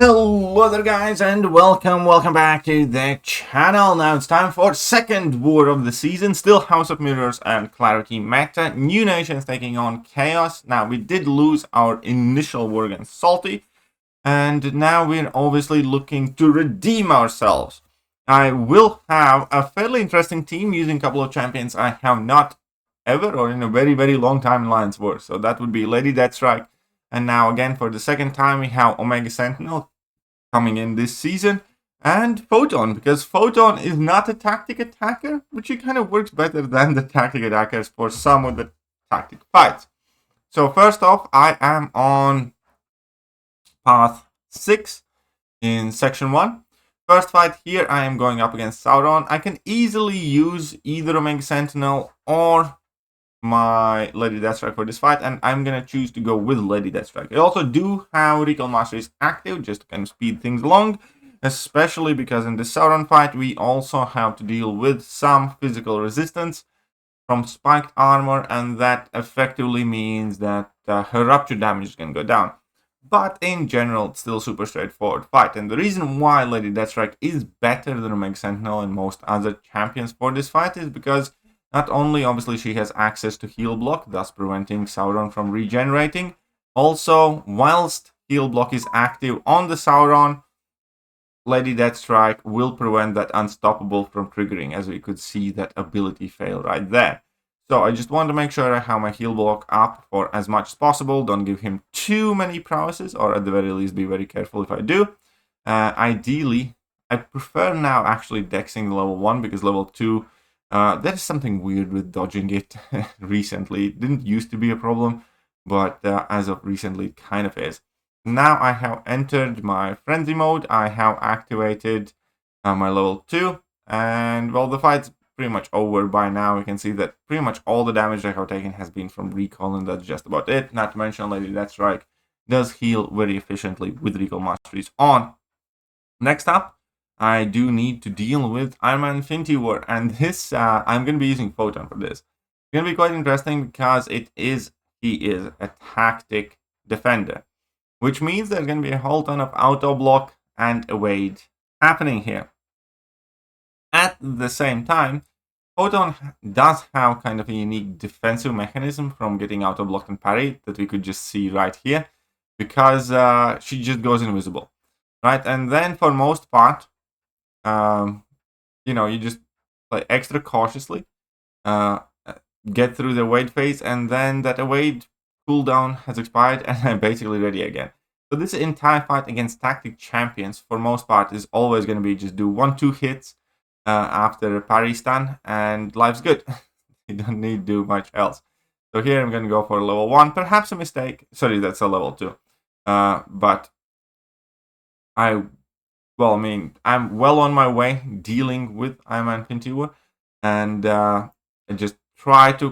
Hello there guys and welcome back to the channel. Now it's time for second war of the season, still House of Mirrors and Clarity meta. New Nations taking on Chaos. Now we did lose our initial war against Salty and now we're obviously looking to redeem ourselves. I will have a fairly interesting team using a couple of champions I have not ever or in a very long time in Alliance War. So that would be Lady Deathstrike. And now again, for the second time, we have Omega Sentinel coming in this season. And Photon, because Photon is not a tactic attacker, which it kind of works better than the tactic attackers for some of the tactic fights. So first off, I am on path 6 in section 1. First fight here, I am going up against Sauron. I can easily use either Omega Sentinel or my Lady Deathstrike for this fight, and I'm gonna choose to go with Lady Deathstrike. I also do have Recall Masteries active just to kind of speed things along, especially because in the Sauron fight we also have to deal with some physical resistance from spiked armor, and that effectively means that her rupture damage is gonna go down. But in general, it's still super straightforward fight, and the reason why Lady Deathstrike is better than Omega Sentinel and most other champions for this fight is because not only, obviously, she has access to heal block, thus preventing Sauron from regenerating. Also, whilst heal block is active on the Sauron, Lady Deathstrike will prevent that unstoppable from triggering, as we could see that ability fail right there. So I just want to make sure I have my heal block up for as much as possible. Don't give him too many prowesses, or at the very least be very careful if I do. Ideally, I prefer now actually dexing level 1, because level 2... there is something weird with dodging it recently. It didn't used to be a problem, but as of recently it kind of is. Now I have entered my frenzy mode. I have activated my level 2, and well, the fight's pretty much over by now. You can see that pretty much all the damage I have taken has been from recall, and that's just about it. Not to mention Lady Deathstrike does heal very efficiently with Recall Masteries on. Next up, I do need to deal with Iron Man Infinity War, and this, I'm going to be using Photon for this. It's going to be quite interesting because he is a tactic defender, which means there's going to be a whole ton of auto block and evade happening here. At the same time, Photon does have kind of a unique defensive mechanism from getting auto blocked and parried that we could just see right here, because she just goes invisible, right? And then for most part, you just play extra cautiously, get through the evade phase, and then that evade cooldown has expired and I'm basically ready again. So this entire fight against tactic champions for most part is always going to be just do 1-2 hits after a parry stun and life's good. You don't need to do much else. So here I'm going to go for a level 1, perhaps a mistake. Sorry, that's a level 2. But I'm well on my way dealing with Iron Man Infinity War, and I just try to,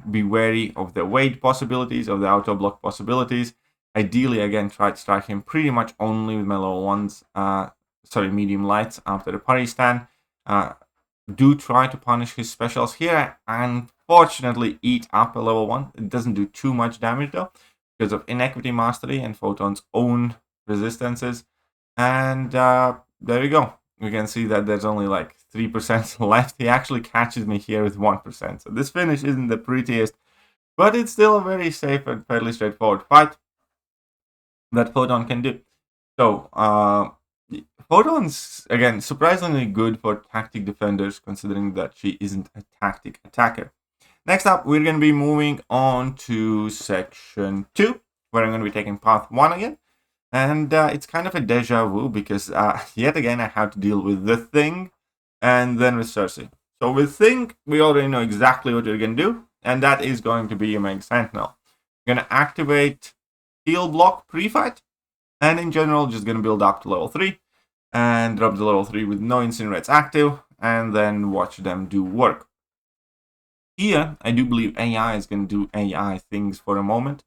be wary of the weight possibilities, of the auto block possibilities. Ideally, again, try to strike him pretty much only with my level 1s, medium lights after the parry stand. Do try to punish his specials here. Unfortunately, eat up a level 1. It doesn't do too much damage though, because of Inequity Mastery and Photon's own resistances. And there we go. We can see that there's only like 3% left. He actually catches me here with 1%. So this finish isn't the prettiest, but it's still a very safe and fairly straightforward fight that Photon can do. So Photon's, again, surprisingly good for tactic defenders, considering that she isn't a tactic attacker. Next up, we're going to be moving on to section 2, where I'm going to be taking path 1 again. And it's kind of a deja vu, because yet again I have to deal with the Thing and then with Cersei. So with Thing, we already know exactly what we're going to do, and that is going to be Omega Sentinel. I'm going to activate heal block pre-fight, and in general just going to build up to level 3 and drop the level 3 with no incinerates active, and then watch them do work. Here, I do believe AI is going to do AI things for a moment,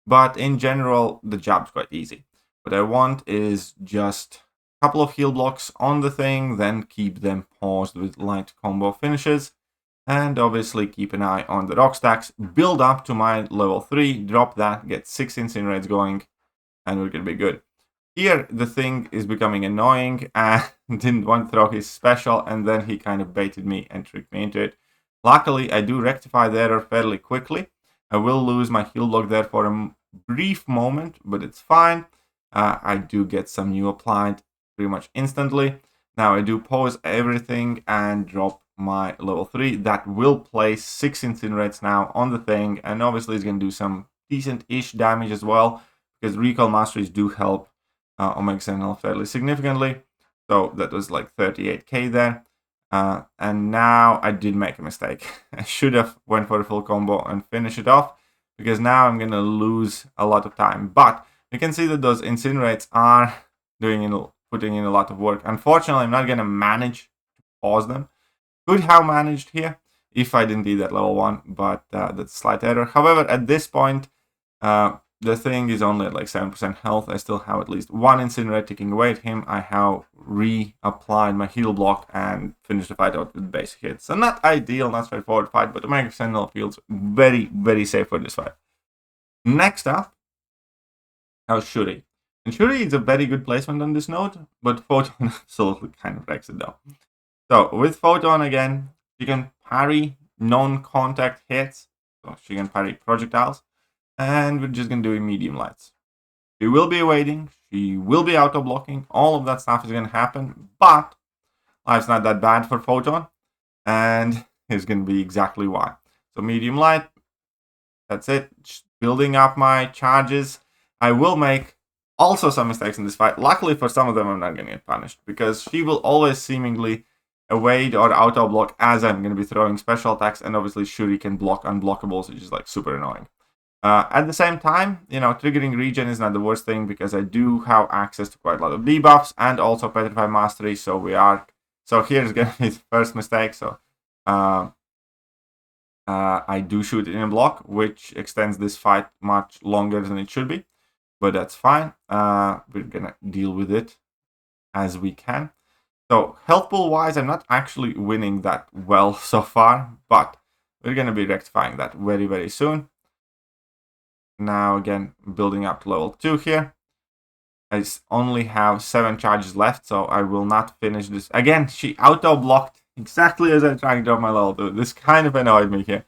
but in general, the job's quite easy. What I want is just a couple of heal blocks on the Thing, then keep them paused with light combo finishes, and obviously keep an eye on the rock stacks, build up to my level 3, drop that, get 6 incinerates going, and we're going to be good. Here, the thing is becoming annoying and didn't want to throw his special, and then he kind of baited me and tricked me into it. Luckily, I do rectify the error fairly quickly. I will lose my heal block there for a brief moment, but it's fine. I do get some new applied pretty much instantly. Now I do pause everything and drop my level 3. That will place 6 incinerates now on the thing, and obviously it's going to do some decent-ish damage as well, because recall masteries do help Omega Sentinel fairly significantly. So that was like 38k there. And now I did make a mistake. I should have went for a full combo and finish it off, because now I'm going to lose a lot of time. But you can see that those incinerates are putting in a lot of work. Unfortunately, I'm not going to manage to pause them. Could have managed here if I didn't do that level 1, but that's a slight error. However, at this point, the thing is only at like 7% health. I still have at least one incinerate ticking away at him. I have reapplied my heal block and finished the fight out with basic hits. So not ideal, not straightforward fight, but Omega Sentinel feels very, very safe for this fight. Next up, how's Shuri? And Shuri is a very good placement on this node, but Photon absolutely kind of wrecks it though. So with Photon again, she can parry non-contact hits, so she can parry projectiles. And we're just going to do medium lights. She will be evading. She will be auto-blocking. All of that stuff is going to happen. But life's not that bad for Photon. And it's going to be exactly why. So medium light. That's it. Just building up my charges. I will make also some mistakes in this fight. Luckily for some of them, I'm not going to get punished, because she will always seemingly evade or auto-block as I'm going to be throwing special attacks. And obviously Shuri can block unblockables, which is like super annoying. At the same time, triggering regen is not the worst thing, because I do have access to quite a lot of debuffs and also Petrify Mastery. So here's going to be the first mistake. So I do shoot in a block, which extends this fight much longer than it should be, but that's fine. We're gonna deal with it as we can. So health pool wise, I'm not actually winning that well so far, but we're gonna be rectifying that very, very soon. Now again, building up to level 2 here. I only have 7 charges left, so I will not finish this. Again, she auto-blocked exactly as I tried to drop my level 2. This kind of annoyed me here.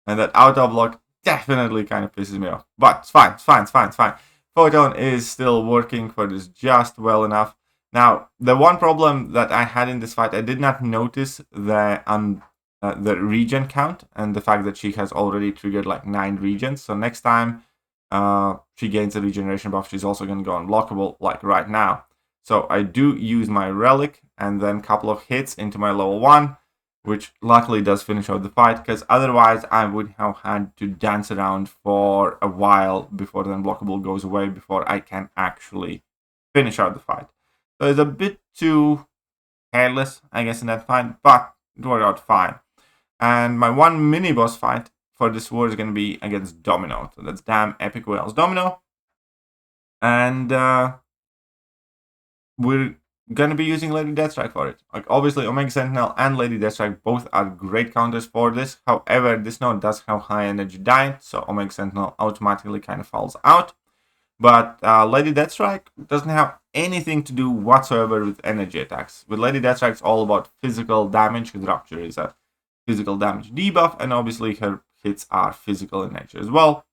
And that auto-block definitely kind of pisses me off. But it's fine, it's fine, it's fine, it's fine. Photon is still working for this just well enough. Now, the one problem that I had in this fight, I did not notice the regen count and the fact that she has already triggered like 9 regens. So next time she gains a regeneration buff, she's also going to go unblockable like right now. So I do use my relic and then a couple of hits into my level 1, which luckily does finish out the fight, because otherwise I would have had to dance around for a while before the unblockable goes away, before I can actually finish out the fight. So it's a bit too careless, I guess, in that fight, but it worked out fine. And my one mini boss fight for this war is going to be against Domino. So that's damn epic whales Domino. And we're going to be using Lady Deathstrike for it. Like, obviously, Omega Sentinel and Lady Deathstrike both are great counters for this. However, this node does have high energy diet, so Omega Sentinel automatically kind of falls out. But Lady Deathstrike doesn't have anything to do whatsoever with energy attacks. With Lady Deathstrike, it's all about physical damage, because Rupture is a physical damage debuff, and obviously her hits are physical in nature as well.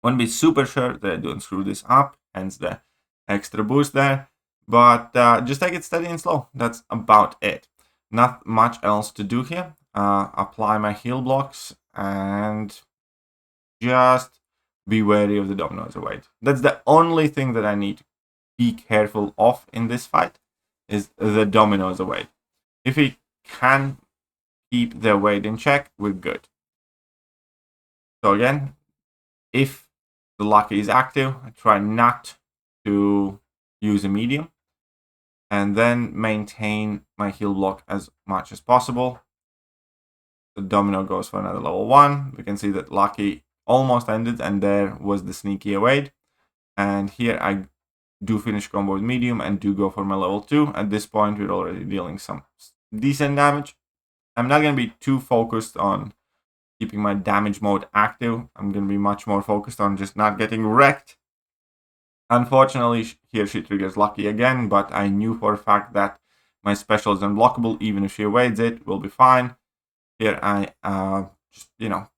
Want to be super sure that I don't screw this up, hence the extra boost there. But just take it steady and slow. That's about it. Not much else to do here. Apply my heal blocks and just be wary of the Domino's await. That's the only thing that I need to be careful of in this fight, is the Domino's await. If he can keep their weight in check, we're good. So again, if the Lucky is active, I try not to use a medium, and then maintain my heal block as much as possible. The Domino goes for another level 1. We can see that Lucky almost ended, and there was the sneaky evade. And here I do finish combo with medium and do go for my level 2. At this point, we're already dealing some decent damage. I'm not going to be too focused on keeping my damage mode active. I'm going to be much more focused on just not getting wrecked. Unfortunately, here she triggers Lucky again, but I knew for a fact that my special is unblockable. Even if she evades it, we'll be fine. Here I just,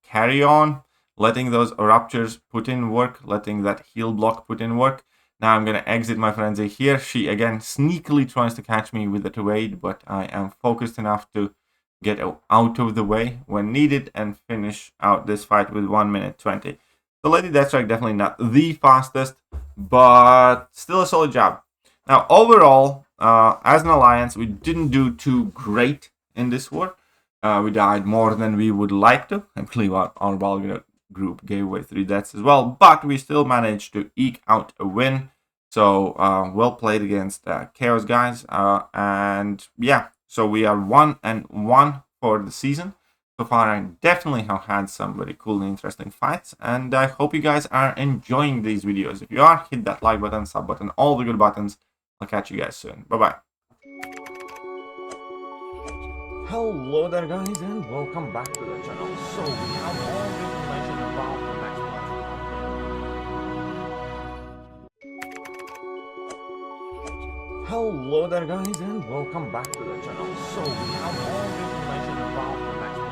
carry on, letting those Ruptures put in work, letting that heal block put in work. Now I'm going to exit my frenzy here. She again sneakily tries to catch me with the evade, but I am focused enough to get out of the way when needed and finish out this fight with 1 minute 20. So Lady Deathstrike definitely not the fastest, but still a solid job. Now overall, as an alliance, we didn't do too great in this war. We died more than we would like to. I believe our Balgura group gave away 3 deaths as well, but we still managed to eke out a win. So well played against Chaos guys, and yeah, so we are 1-1 for the season. So far, I definitely have had some very cool and interesting fights, and I hope you guys are enjoying these videos. If you are, hit that like button, sub button, all the good buttons. I'll catch you guys soon. Bye-bye. Hello there guys, and welcome back to the channel. So we have all the information about the next one. Hello there guys, and welcome back to the channel. So we have all the information about the next